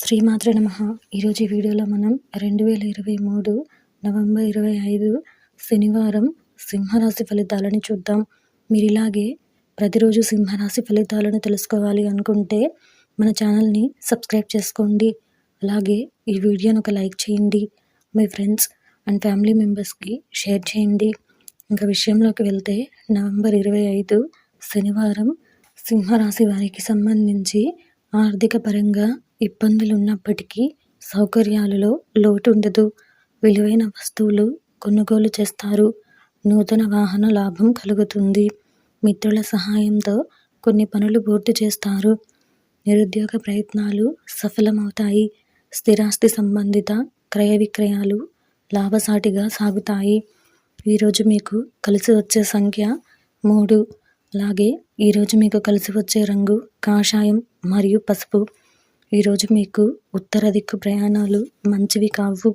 శ్రీమాత్రే నమః. ఈరోజు ఈ వీడియోలో మనం 2023 నవంబర్ 25 శనివారం సింహరాశి ఫలితాలను చూద్దాం. మీరు ఇలాగే ప్రతిరోజు సింహరాశి ఫలితాలను తెలుసుకోవాలి అనుకుంటే మన ఛానల్ని సబ్స్క్రైబ్ చేసుకోండి. అలాగే ఈ వీడియోని ఒక లైక్ చేయండి. మీ ఫ్రెండ్స్ అండ్ ఫ్యామిలీ మెంబర్స్కి షేర్ చేయండి. ఇంకా విషయంలోకి వెళ్తే నవంబర్ 25 శనివారం సింహరాశి వారికి సంబంధించి ఆర్థిక పరంగా ఇబ్బందులు ఉన్నప్పటికీ సౌకర్యాలలో లోటు ఉండదు. విలువైన వస్తువులు కొనుగోలు చేస్తారు. నూతన వాహన లాభం కలుగుతుంది. మిత్రుల సహాయంతో కొన్ని పనులు పూర్తి చేస్తారు. నిరుద్యోగ ప్రయత్నాలు సఫలమవుతాయి. స్థిరాస్తి సంబంధిత క్రయ విక్రయాలు లాభసాటిగా సాగుతాయి. ఈరోజు మీకు కలిసి వచ్చే సంఖ్య 3. అలాగే ఈరోజు మీకు కలిసి వచ్చే రంగు కాషాయం మరియు పసుపు. ఈరోజు మీకు ఉత్తర దిక్కు ప్రయాణాలు మంచివి కావు.